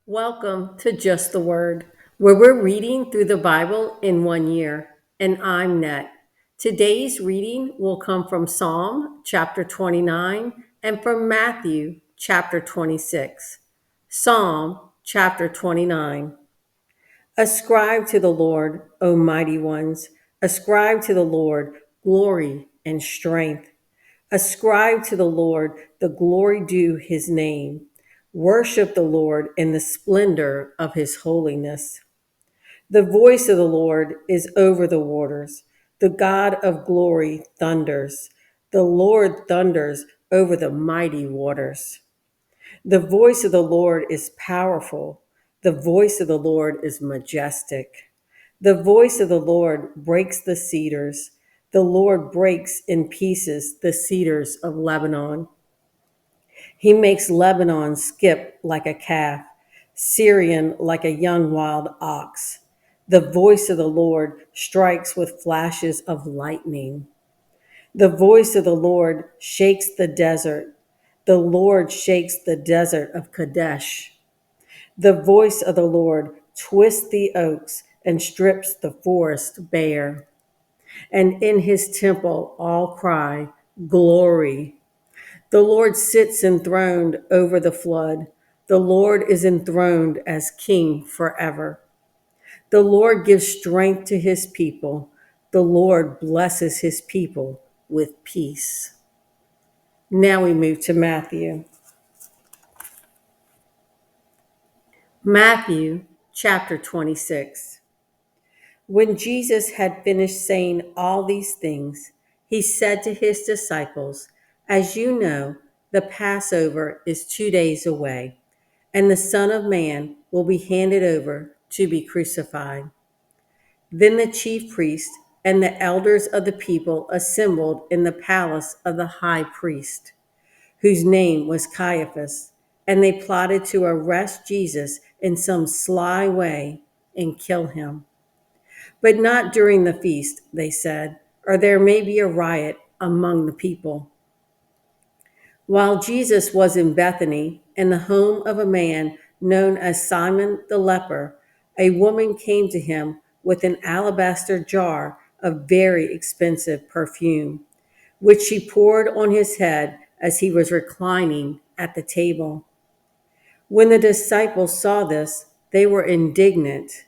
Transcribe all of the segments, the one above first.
Welcome to Just the Word, where we're reading through the Bible in 1 year. And I'm Net. Today's reading will come from Psalm chapter 29 and from Matthew chapter 26. Psalm chapter 29. Ascribe to the Lord, O mighty ones. Ascribe to the Lord glory and strength. Ascribe to the Lord the glory due his name. Worship the Lord in the splendor of his holiness. The voice of the Lord is over the waters. The God of glory thunders. The Lord thunders over the mighty waters. The voice of the Lord is powerful. The voice of the Lord is majestic. The voice of the Lord breaks the cedars. The Lord breaks in pieces the cedars of Lebanon. He makes Lebanon skip like a calf, Syrian like a young wild ox. The voice of the Lord strikes with flashes of lightning. The voice of the Lord shakes the desert. The Lord shakes the desert of Kadesh. The voice of the Lord twists the oaks and strips the forest bare. And in his temple all cry, Glory. The Lord sits enthroned over the flood. The Lord is enthroned as king forever. The Lord gives strength to his people. The Lord blesses his people with peace. Now we move to Matthew. Matthew chapter 26. When Jesus had finished saying all these things, he said to his disciples, As you know, the Passover is 2 days away, and the Son of Man will be handed over to be crucified. Then the chief priest and the elders of the people assembled in the palace of the high priest, whose name was Caiaphas, and they plotted to arrest Jesus in some sly way and kill him. But not during the feast, they said, or there may be a riot among the people. While Jesus was in Bethany, in the home of a man known as Simon the leper, a woman came to him with an alabaster jar of very expensive perfume, which she poured on his head as he was reclining at the table. When the disciples saw this, they were indignant.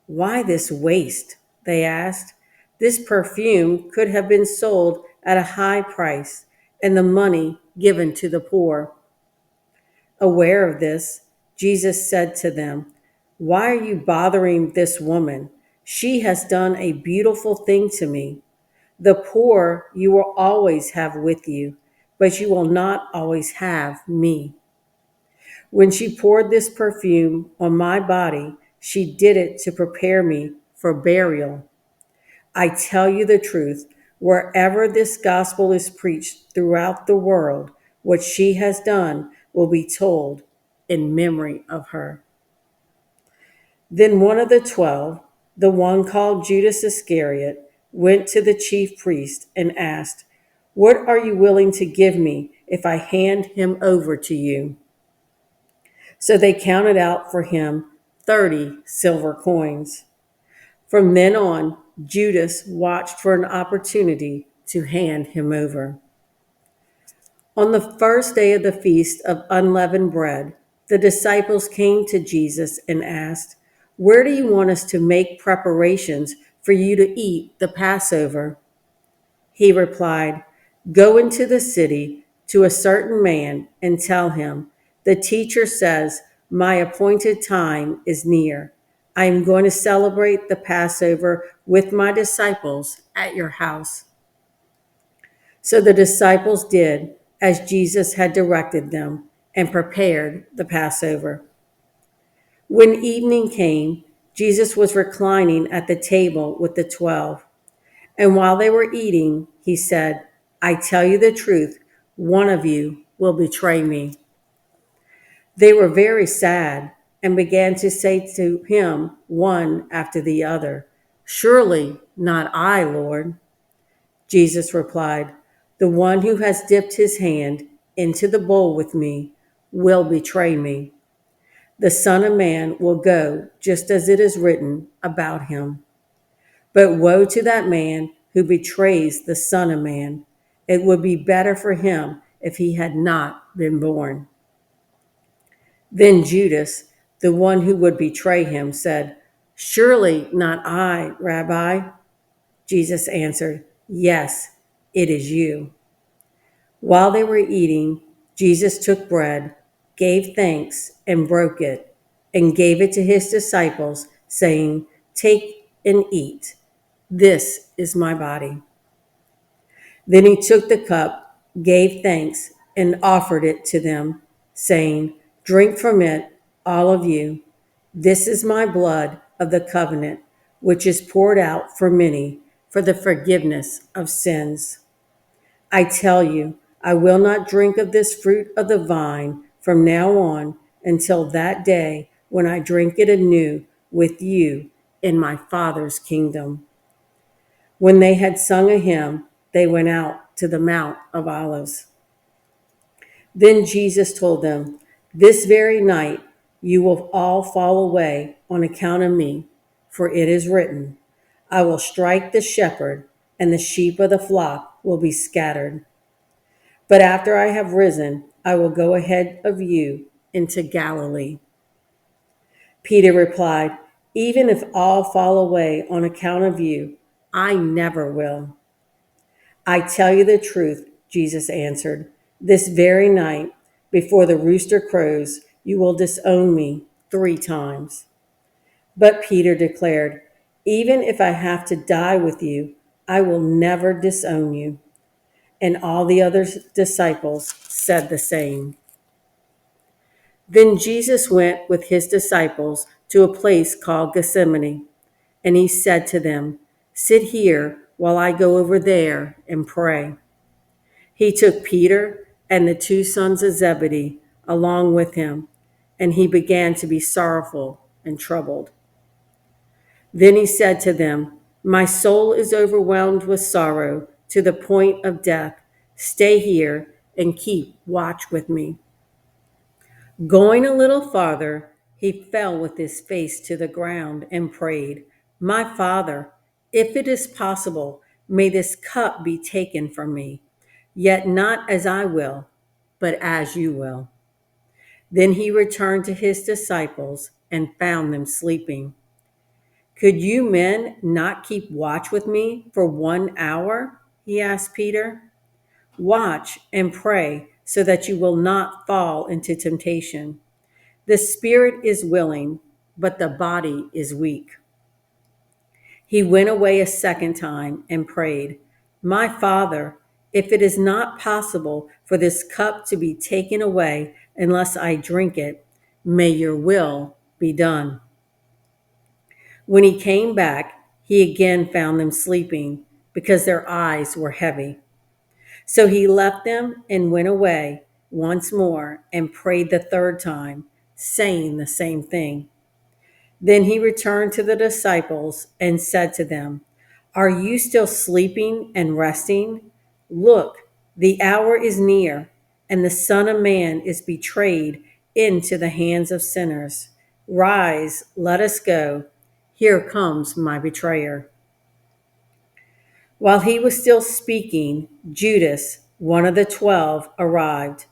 Why this waste? They asked. This perfume could have been sold at a high price and the money given to the poor. Aware of this, Jesus said to them, Why are you bothering this woman? She has done a beautiful thing to me. The poor you will always have with you, but you will not always have me. When she poured this perfume on my body, she did it to prepare me for burial. I tell you the truth, wherever this gospel is preached throughout the world, what she has done will be told in memory of her. Then one of the 12, the one called Judas Iscariot, went to the chief priest and asked, What are you willing to give me if I hand him over to you? So they counted out for him 30 silver coins. From then on, Judas watched for an opportunity to hand him over. On the first day of the feast of unleavened bread, the disciples came to Jesus and asked, Where do you want us to make preparations for you to eat the Passover? He replied, Go into the city to a certain man and tell him, The teacher says, My appointed time is near. I am going to celebrate the Passover with my disciples at your house. So the disciples did as Jesus had directed them and prepared the Passover. When evening came, Jesus was reclining at the table with the 12. And while they were eating, he said, I tell you the truth, one of you will betray me. They were very sad and began to say to him, one after the other, Surely not I, Lord. Jesus replied, The one who has dipped his hand into the bowl with me will betray me. The Son of Man will go just as it is written about him. But woe to that man who betrays the Son of Man. It would be better for him if he had not been born." Then Judas, the one who would betray him, said, "Surely not I, Rabbi." Jesus answered, "Yes, it is you." While they were eating, Jesus took bread, gave thanks, and broke it, and gave it to his disciples, saying, "Take and eat. This is my body." Then he took the cup, gave thanks, and offered it to them, saying, "Drink from it, all of you. This is my blood of the covenant, which is poured out for many for the forgiveness of sins. I tell you, I will not drink of this fruit of the vine from now on until that day when I drink it anew with you in my Father's kingdom." When they had sung a hymn, they went out to the Mount of Olives. Then Jesus told them, "This very night you will all fall away on account of me, for it is written, 'I will strike the shepherd, and the sheep of the flock will be scattered.' But after I have risen, I will go ahead of you into Galilee." Peter replied, "Even if all fall away on account of you, I never will." "I tell you the truth," Jesus answered. "This very night, before the rooster crows, you will disown me 3 times." But Peter declared, "Even if I have to die with you, I will never disown you." And all the other disciples said the same. Then Jesus went with his disciples to a place called Gethsemane, and he said to them, "Sit here while I go over there and pray." He took Peter and the 2 sons of Zebedee along with him, and he began to be sorrowful and troubled. Then he said to them, "My soul is overwhelmed with sorrow to the point of death. Stay here and keep watch with me." Going a little farther, he fell with his face to the ground and prayed, "My Father, if it is possible, may this cup be taken from me. Yet not as I will, but as you will." Then he returned to his disciples and found them sleeping. "Could you men not keep watch with me for 1 hour?" he asked Peter. "Watch and pray so that you will not fall into temptation. The spirit is willing, but the body is weak." He went away a second time and prayed, "My Father, if it is not possible for this cup to be taken away unless I drink it, may your will be done." When he came back, he again found them sleeping because their eyes were heavy. So he left them and went away once more and prayed the third time, saying the same thing. Then he returned to the disciples and said to them, "Are you still sleeping and resting? Look, the hour is near, and the Son of Man is betrayed into the hands of sinners. Rise, let us go. Here comes my betrayer." While he was still speaking, Judas, one of the 12, arrived.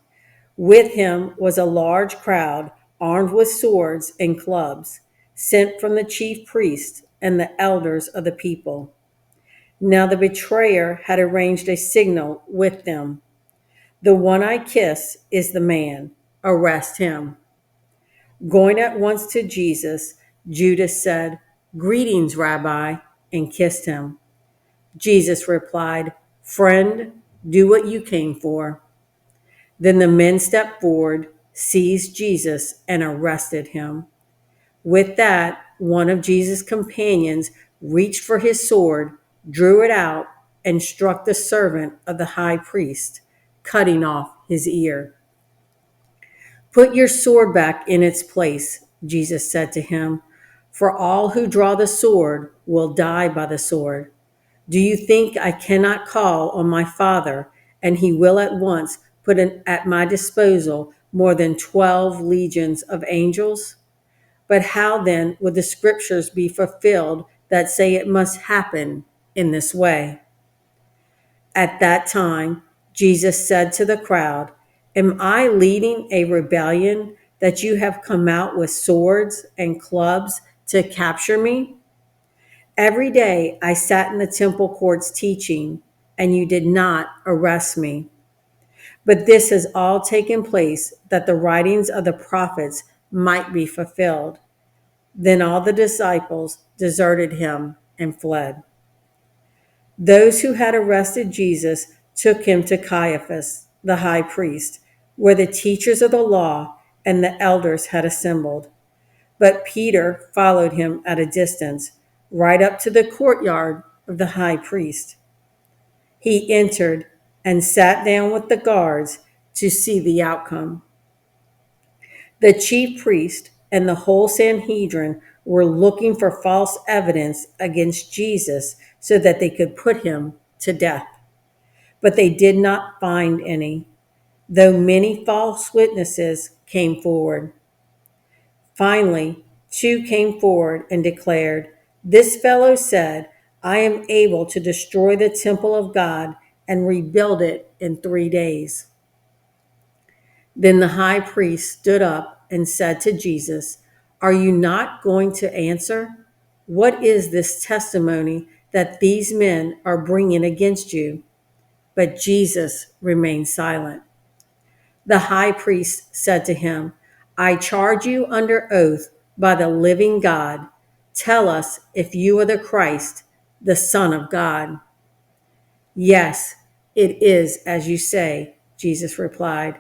With him was a large crowd armed with swords and clubs, sent from the chief priests and the elders of the people. Now the betrayer had arranged a signal with them. "The one I kiss is the man. Arrest him." Going at once to Jesus, Judas said, "Greetings, Rabbi," and kissed him. Jesus replied, "Friend, do what you came for." Then the men stepped forward, seized Jesus, and arrested him. With that, one of Jesus' companions reached for his sword, drew it out, and struck the servant of the high priest, cutting off his ear. "Put your sword back in its place," Jesus said to him, "for all who draw the sword will die by the sword. Do you think I cannot call on my Father, and he will at once put at my disposal more than 12 legions of angels? But how then would the scriptures be fulfilled that say it must happen in this way? At that time, Jesus said to the crowd, "Am I leading a rebellion that you have come out with swords and clubs to capture me? Every day I sat in the temple courts teaching, and you did not arrest me. But this has all taken place that the writings of the prophets might be fulfilled." Then all the disciples deserted him and fled. Those who had arrested Jesus took him to Caiaphas, the high priest, where the teachers of the law and the elders had assembled. But Peter followed him at a distance, right up to the courtyard of the high priest. He entered and sat down with the guards to see the outcome. The chief priest and the whole Sanhedrin were looking for false evidence against Jesus so that they could put him to death. But they did not find any, though many false witnesses came forward. Finally, two came forward and declared, "This fellow said, 'I am able to destroy the temple of God and rebuild it in 3 days.'" Then the high priest stood up and said to Jesus, "Are you not going to answer? What is this testimony that these men are bringing against you?" But Jesus remained silent. The high priest said to him, "I charge you under oath by the living God. Tell us if you are the Christ, the Son of God." "Yes, it is as you say," Jesus replied.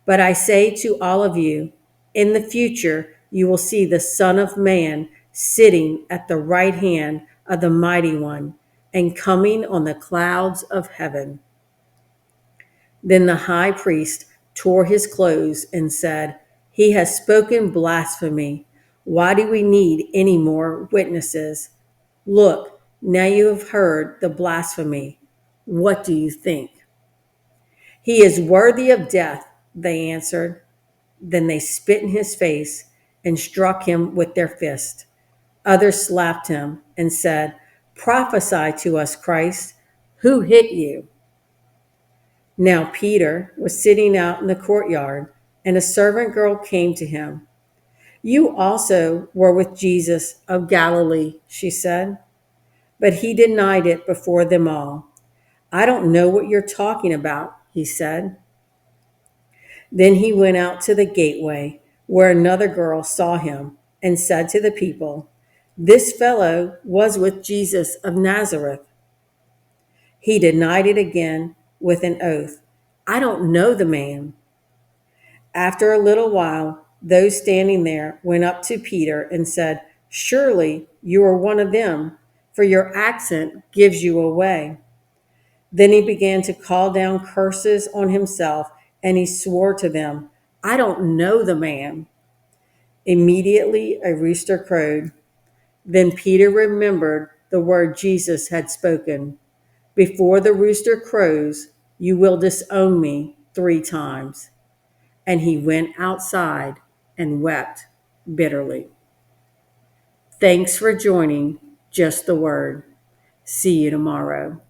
"But I say to all of you, in the future you will see the Son of Man sitting at the right hand of the Mighty One and coming on the clouds of heaven." Then the high priest tore his clothes and said, "He has spoken blasphemy. Why do we need any more witnesses? Look, now you have heard the blasphemy. What do you think?" "He is worthy of death," they answered. Then they spit in his face and struck him with their fist. Others slapped him and said, "Prophesy to us, Christ. Who hit you?" Now Peter was sitting out in the courtyard, and a servant girl came to him. "You also were with Jesus of Galilee," she said. But he denied it before them all. "I don't know what you're talking about," he said. Then he went out to the gateway, where another girl saw him and said to the people, "This fellow was with Jesus of Nazareth." He denied it again with an oath, "I don't know the man." After a little while, those standing there went up to Peter and said, "Surely you are one of them, for your accent gives you away." Then he began to call down curses on himself, and he swore to them, "I don't know the man." Immediately a rooster crowed. Then Peter remembered the word Jesus had spoken, "Before the rooster crows, you will disown me 3 times." And he went outside and wept bitterly. Thanks for joining Just the Word. See you tomorrow.